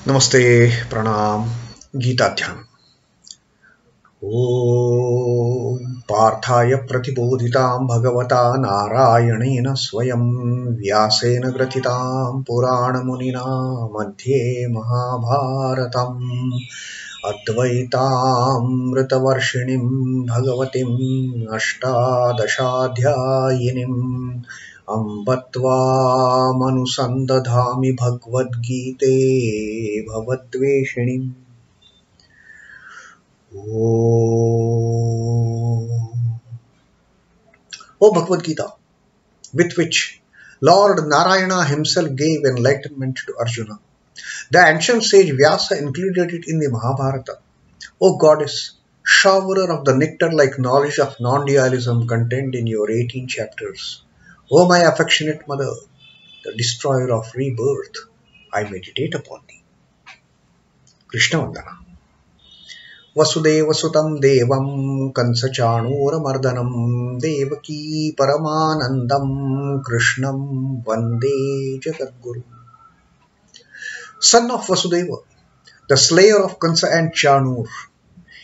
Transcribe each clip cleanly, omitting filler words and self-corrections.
Namaste, Pranam, Gita Dhyan. Om Parthaya Pratibodhitam Bhagavata Narayanena Swayam Vyasena Gratitam Purana Munina Madhye Mahabharatam Advaitam Ritavarshinim Bhagavatim Ashtadashadhyayinim Ambatva Manusandadhami Bhagavad Gite Bhavadveshinim. O Bhagavad Gita, with which Lord Narayana himself gave enlightenment to Arjuna, the ancient sage Vyasa included it in the Mahabharata. O Goddess, showerer of the nectar-like knowledge of non-dualism contained in your 18 chapters, O my affectionate mother, the destroyer of rebirth, I meditate upon thee. Krishna Vandana. Vasudeva Sutam Devam Kansachanura Mardanam Devaki Paramanandam Krishnam Vande Jagadguru. Son of Vasudeva, the slayer of Kansa and Chanur,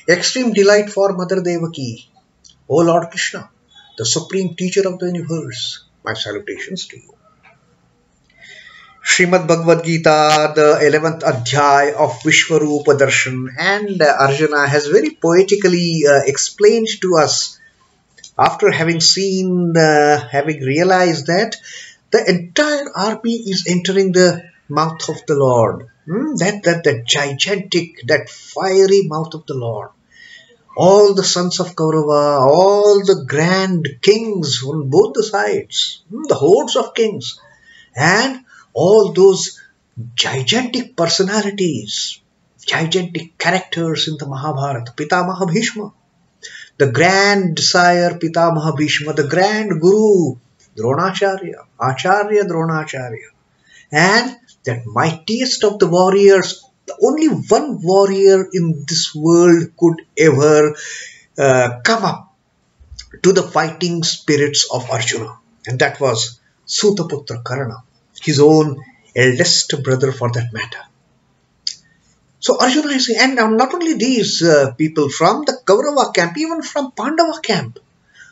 extreme delight for Mother Devaki, O Lord Krishna, the supreme teacher of the universe, my salutations to you. Srimad Bhagavad Gita, the 11th Adhyay of Vishwarupa Darshan, and Arjuna has very poetically explained to us, after having seen, having realized that the entire army is entering the mouth of the Lord, that gigantic, that fiery mouth of the Lord. All the sons of Kaurava, all the grand kings on both the sides, the hordes of kings, and all those gigantic personalities, gigantic characters in the Mahabharata, Pitamaha Bhishma, the grand sire Pitamaha Bhishma, the grand guru Dronacharya, Acharya Dronacharya, and that mightiest of the warriors. Only one warrior in this world could ever come up to the fighting spirits of Arjuna, and that was Sutaputra Karna, his own eldest brother for that matter. So Arjuna is saying, and not only these people from the Kaurava camp, even from Pandava camp,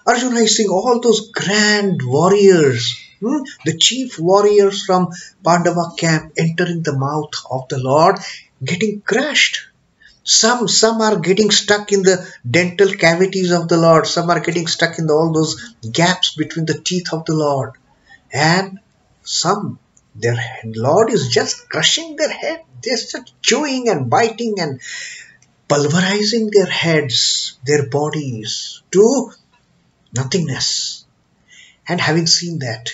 Arjuna is seeing all those grand warriors, the chief warriors from Pandava camp entering the mouth of the Lord, getting crushed. Some are getting stuck in the dental cavities of the Lord. Some are getting stuck in all those gaps between the teeth of the Lord. And some, their Lord is just crushing their head. They're just chewing and biting and pulverizing their heads, their bodies to nothingness. And having seen that,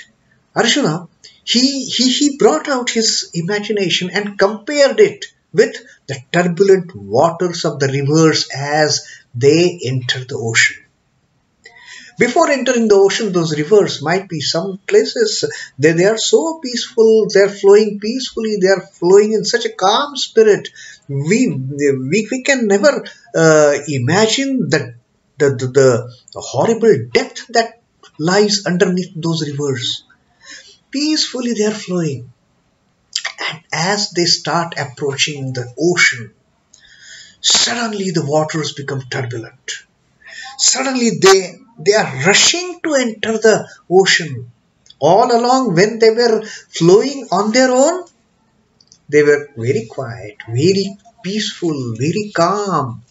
Arjuna, he brought out his imagination and compared it with the turbulent waters of the rivers as they enter the ocean. Before entering the ocean, those rivers might be some places, they are so peaceful, they are flowing peacefully, they are flowing in such a calm spirit. We can never imagine the horrible depth that lies underneath those rivers. Peacefully they are flowing. And as they start approaching the ocean, suddenly the waters become turbulent. Suddenly they are rushing to enter the ocean. All along when they were flowing on their own, they were very quiet, very peaceful, very calm.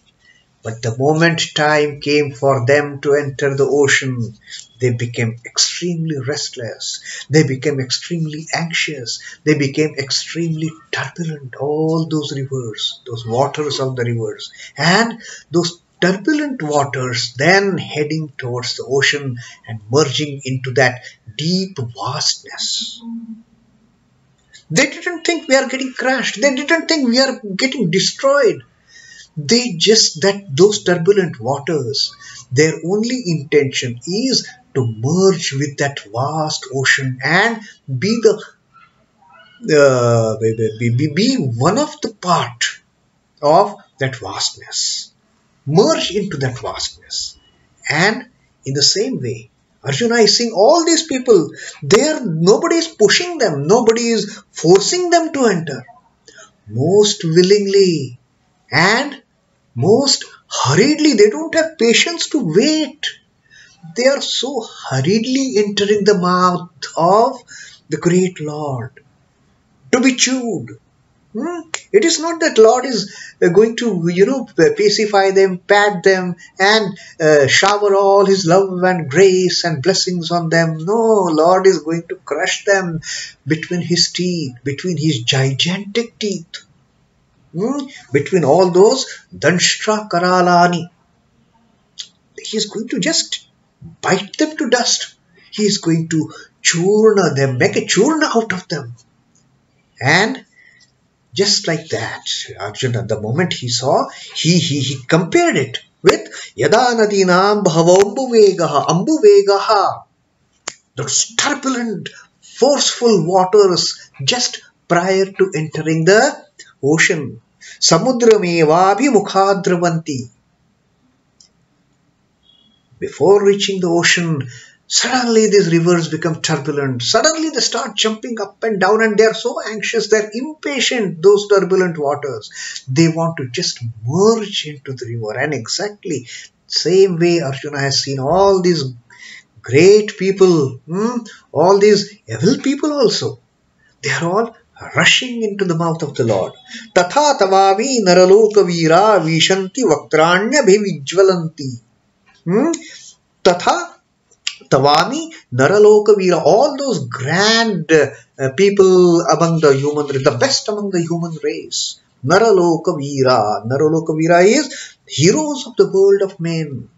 But the moment time came for them to enter the ocean, they became extremely restless. They became extremely anxious. They became extremely turbulent. All those rivers, those waters of the rivers, and those turbulent waters then heading towards the ocean and merging into that deep vastness. They didn't think we are getting crushed. They didn't think we are getting destroyed. They just those turbulent waters, their only intention is to merge with that vast ocean and be one of the part of that vastness. Merge into that vastness. And in the same way, Arjuna is seeing all these people, nobody is pushing them, nobody is forcing them to enter. most willingly and most hurriedly. They don't have patience to wait. They are so hurriedly entering the mouth of the great Lord to be chewed. It is not that Lord is going to, pacify them, pat them and shower all His love and grace and blessings on them. No, Lord is going to crush them between His teeth, between His gigantic teeth, between all those danshtra karalani. He is going to just bite them to dust. He is going to churna them, make a churna out of them. And just like that, Arjuna, the moment he saw, he compared it with yathā nadīnāṁ bhahavambuvegaḥ, those turbulent, forceful waters just prior to entering the ocean. Samudramevābhimukhādravanti. Before reaching the ocean, suddenly these rivers become turbulent. Suddenly they start jumping up and down and they are so anxious, they are impatient, those turbulent waters. They want to just merge into the river. And exactly same way Arjuna has seen all these great people, all these evil people also. They are all rushing into the mouth of the Lord. Tathaiva naralokavira viśhanti vaktrāṇi jvalanti. Tatha Tavami Naralokavira, all those grand people among the human race, the best among the human race. Naralokavira. Naralokavira is heroes of the world of men.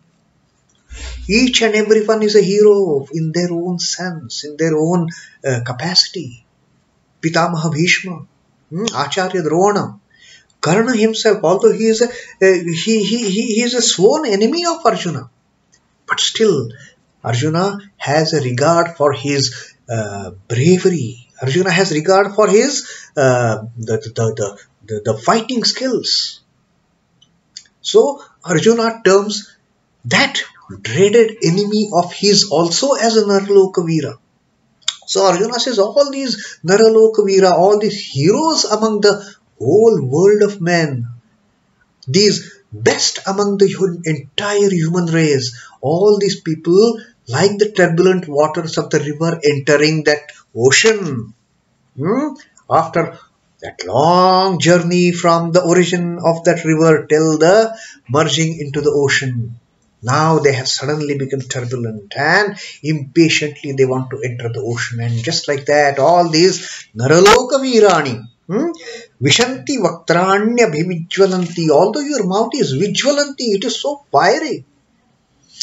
Each and every one is a hero in their own sense, in their own capacity. Pitamaha Bhishma, Acharya Drona, Karna himself, although he is a sworn enemy of Arjuna, but still Arjuna has a regard for his bravery. Arjuna has regard for his the fighting skills. So Arjuna terms that dreaded enemy of his also as a Naralokavira. So Arjuna says all these Naralokavira, all these heroes among the whole world of men, these best among the entire human race, all these people like the turbulent waters of the river entering that ocean. After that long journey from the origin of that river till the merging into the ocean, now they have suddenly become turbulent and impatiently they want to enter the ocean. And just like that, all these Naralokavirani, viśhanti vaktrāṇi jvalanti. Although your mouth is vijvalanti, it is so fiery.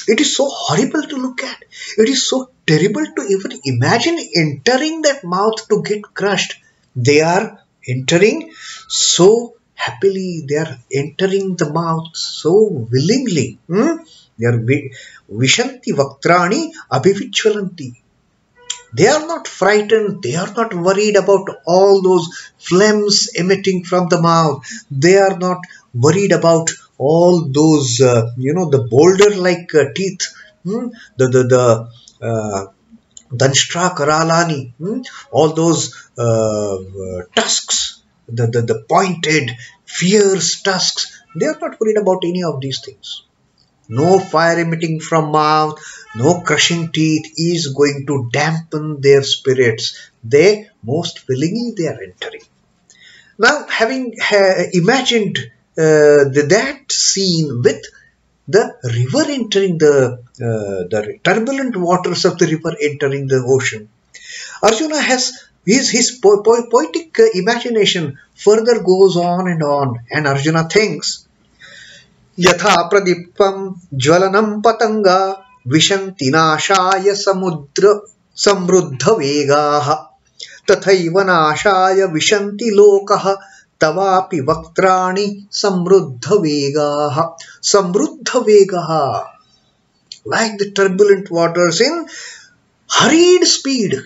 It is so horrible to look at. It is so terrible to even imagine entering that mouth to get crushed. They are entering so happily. They are entering the mouth so willingly. They are viśhanti vaktrāṇi abhivijvalanti. They are not frightened. They are not worried about all those phlegms emitting from the mouth. They are not worried about all those, the boulder-like teeth, the danshtra karalani, all those tusks, the pointed, fierce tusks. They are not worried about any of these things. No fire emitting from mouth, no crushing teeth is going to dampen their spirits. They most willingly they are entering. Now, having imagined that scene with the river entering the turbulent waters of the river entering the ocean, Arjuna has his poetic imagination further goes on, and Arjuna thinks, yathā pradīptaṁ jvalanaṁ pataṅgāviśhanti nāśhāya samṛiddha-vegāḥ tathaiva nāśhāya viśhanti lokāstavāpi vaktrāṇi samṛiddha-vegāḥ. Samṛiddha-vegāḥ, like the turbulent waters in hurried speed,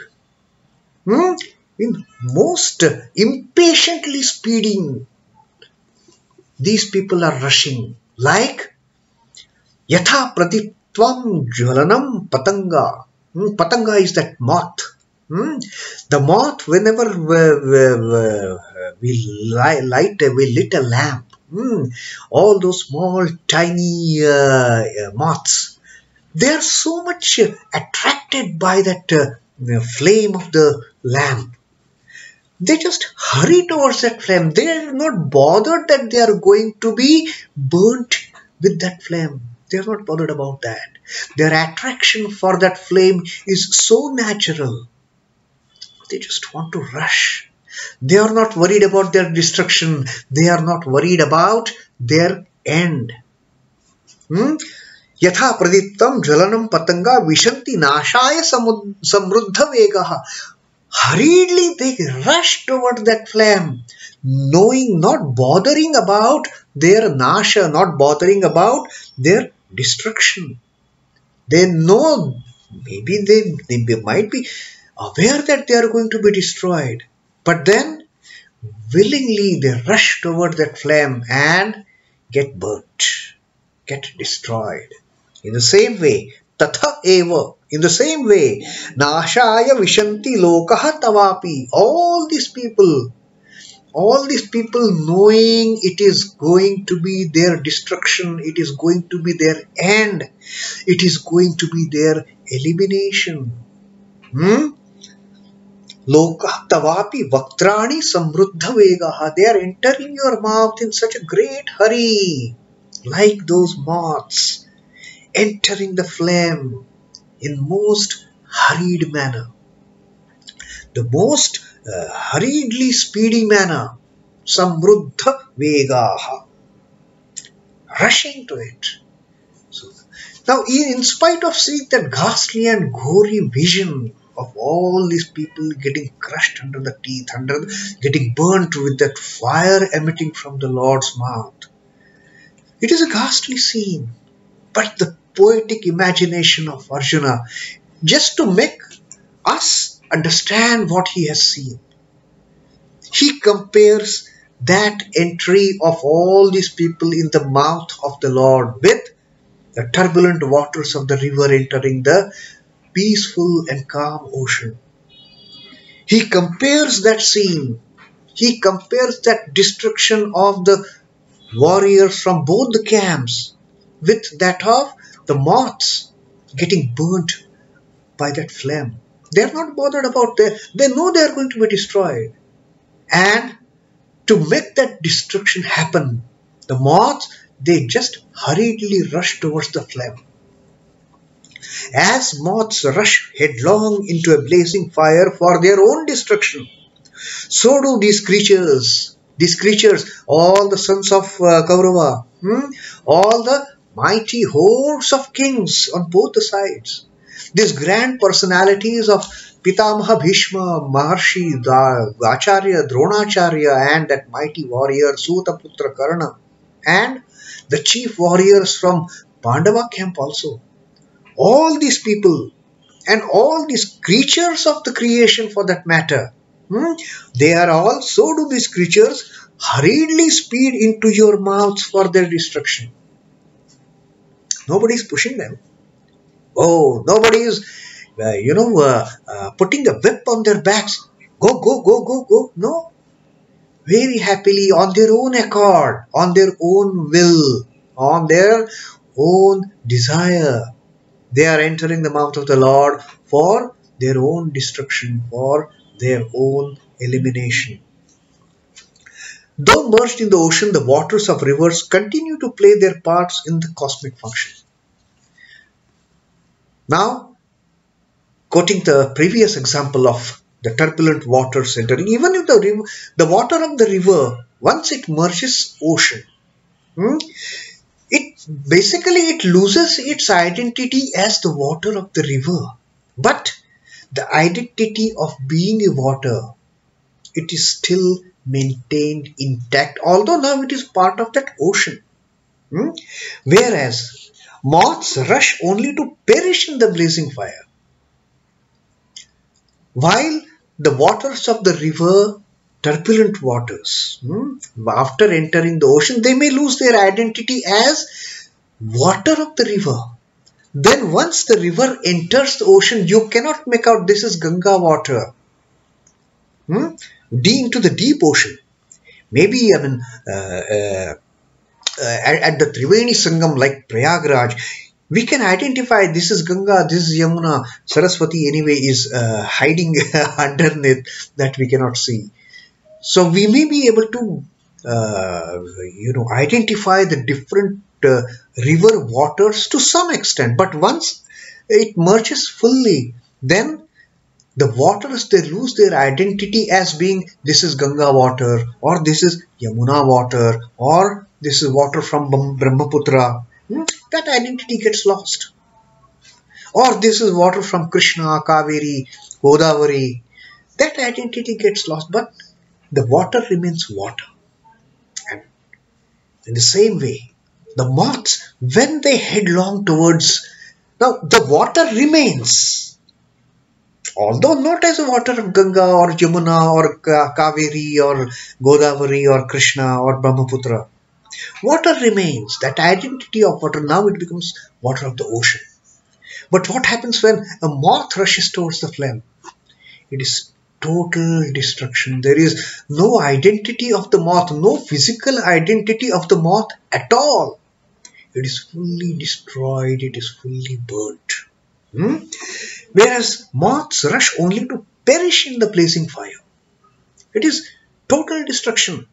in most impatiently speeding. These people are rushing like yathā pradīptaṁ jvalanaṁ pataṅgā. Pataṅgā is that moth. The moth, whenever we lit a lamp, all those small tiny moths, they are so much attracted by that flame of the lamp. They just hurry towards that flame. They are not bothered that they are going to be burnt with that flame. They are not bothered about that. Their attraction for that flame is so natural. They just want to rush. They are not worried about their destruction. They are not worried about their end. Yathā pradīptaṁ jvalanaṁ pataṅgāviśhanti nāśhāya samṛiddha-vegāḥ. Hurriedly they rush toward that flame, knowing, not bothering about their nāśhāya, not bothering about their destruction. They know, maybe they might be aware that they are going to be destroyed, but then willingly they rush toward that flame and get burnt, get destroyed. In the same way, tathaiva, in the same way, nāśhāya viśhanti lokāstavāpi. All these people knowing it is going to be their destruction, it is going to be their end, it is going to be their elimination. Lokāstavāpi vaktrāṇi samṛiddha-vegāḥ. They are entering your mouth in such a great hurry, like those moths entering the flame in most hurried manner, the most hurriedly speedy manner, samṛiddha-vegāḥ, rushing to it. So, now, in spite of seeing that ghastly and gory vision of all these people getting crushed under the teeth, getting burnt with that fire emitting from the Lord's mouth, it is a ghastly scene. But the poetic imagination of Arjuna, just to make us understand what he has seen, he compares that entry of all these people in the mouth of the Lord with the turbulent waters of the river entering the peaceful and calm ocean. He compares that scene, he compares that destruction of the warriors from both the camps with that of the moths getting burnt by that flame. They are not bothered about that. They know they are going to be destroyed. And to make that destruction happen, the moths, they just hurriedly rush towards the flame. As moths rush headlong into a blazing fire for their own destruction, so do these creatures, all the sons of Kaurava, all the mighty hordes of kings on both the sides, these grand personalities of Pitamaha Bhishma, Maharshi, Acharya, Dronacharya, and that mighty warrior Sutaputra Karna, and the chief warriors from Pandava camp also. All these people and all these creatures of the creation for that matter, they are all, so do these creatures, hurriedly speed into your mouths for their destruction. Nobody is pushing them. Oh, nobody is, putting a whip on their backs. Go, go, go, go, go. No. Very happily, on their own accord, on their own will, on their own desire, they are entering the mouth of the Lord for their own destruction, for their own elimination. Though merged in the ocean, the waters of rivers continue to play their parts in the cosmic function. Now, quoting the previous example of the turbulent waters entering, even if the water of the river, once it merges ocean, it loses its identity as the water of the river. But the identity of being a water, it is still maintained intact, although now it is part of that ocean. Whereas moths rush only to perish in the blazing fire, while the waters of the river, turbulent waters, after entering the ocean, they may lose their identity as water of the river, Then once the river enters the ocean, you cannot make out this is Ganga water. Into the deep ocean. Maybe, at the Triveni Sangam like Prayagraj, we can identify this is Ganga, this is Yamuna, Saraswati anyway is hiding underneath that we cannot see. So we may be able to, identify the different river waters to some extent. But once it merges fully, then the waters, they lose their identity as being this is Ganga water, or this is Yamuna water, or this is water from Brahmaputra. That identity gets lost. Or this is water from Krishna, Kaveri, Godavari. That identity gets lost, but the water remains water. And in the same way, the moths, when they headlong towards, now the water remains. Although not as a water of Ganga or Yamuna or Kaveri or Godavari or Krishna or Brahmaputra. Water remains. That identity of water, now it becomes water of the ocean. But what happens when a moth rushes towards the flame? It is total destruction. There is no identity of the moth, no physical identity of the moth at all. It is fully destroyed. It is fully burnt. Whereas moths rush only to perish in the blazing fire. It is total destruction.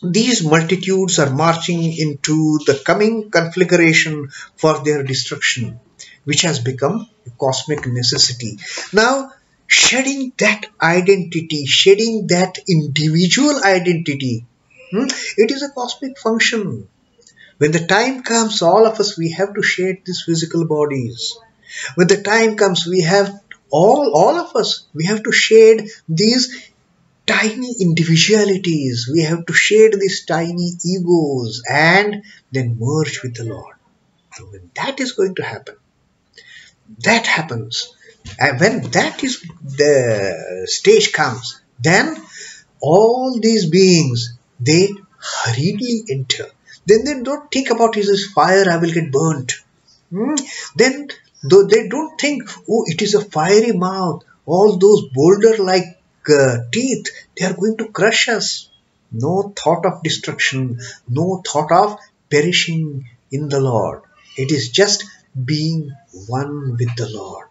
These multitudes are marching into the coming conflagration for their destruction, which has become a cosmic necessity. Now, shedding that identity, shedding that individual identity, it is a cosmic function. When the time comes, all of us, we have to shed these physical bodies. When the time comes, we have, all of us, we have to shed these tiny individualities. We have to shed these tiny egos and then merge with the Lord. So when that is going to happen, that happens. And when that is the stage comes, then all these beings, they hurriedly enter. Then they don't think about this fire, I will get burnt. Then though they don't think, oh, it is a fiery mouth, all those boulder-like teeth, they are going to crush us. No thought of destruction, no thought of perishing in the Lord. It is just being one with the Lord,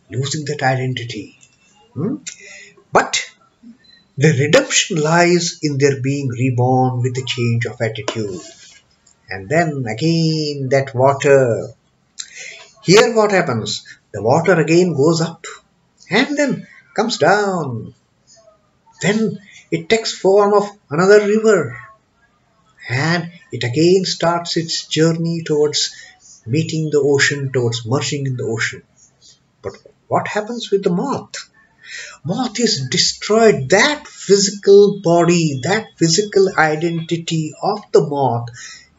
losing that identity. But the redemption lies in their being reborn with a change of attitude. And then again that water. Here what happens? The water again goes up and then comes down. Then it takes form of another river. And it again starts its journey towards meeting the ocean, towards merging in the ocean. But what happens with the moth? Moth is destroyed. That physical body, that physical identity of the moth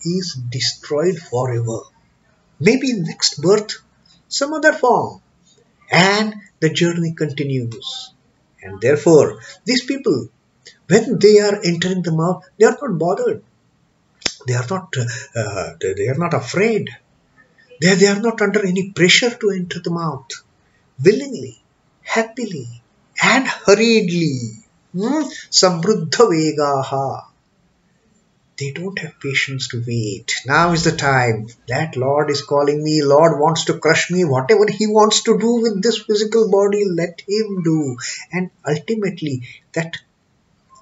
is destroyed forever. Maybe next birth, some other form. And the journey continues. And therefore, these people, when they are entering the mouth, they are not bothered. They are not afraid. They are not under any pressure to enter the mouth. Willingly, happily, and hurriedly. Samṛiddha-vegāḥ. They don't have patience to wait. Now is the time. That Lord is calling me. Lord wants to crush me. Whatever He wants to do with this physical body, let Him do. And ultimately, that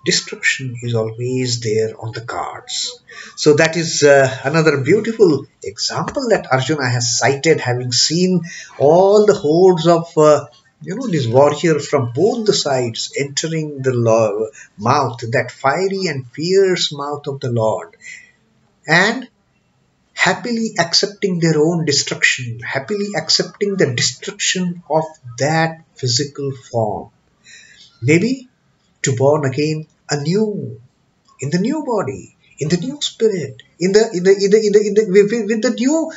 destruction is always there on the cards. So that is another beautiful example that Arjuna has cited, having seen all the hordes of these warriors from both the sides entering the mouth, that fiery and fierce mouth of the Lord, and happily accepting their own destruction, happily accepting the destruction of that physical form. Maybe to born again anew, in the new body, in the new spirit, with the new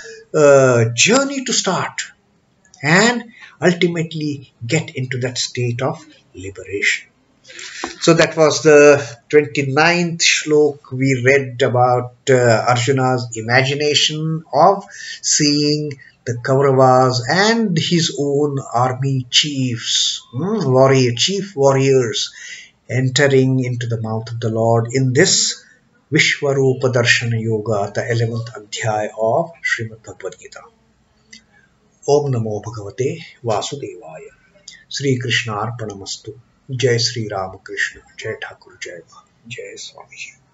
journey to start, and ultimately get into that state of liberation. So that was the 29th shlok. We read about Arjuna's imagination of seeing the Kauravas and his own army chiefs, chief warriors, entering into the mouth of the Lord in this Vishwarupa Darshana Yoga, the 11th Adhyay of Srimad Bhagavad Gita. Om Namo Bhagavate Vasudevaya. Sri Krishna Arpanamastu. Jai Sri Ramakrishna. Jai Thakur. Jai Swami.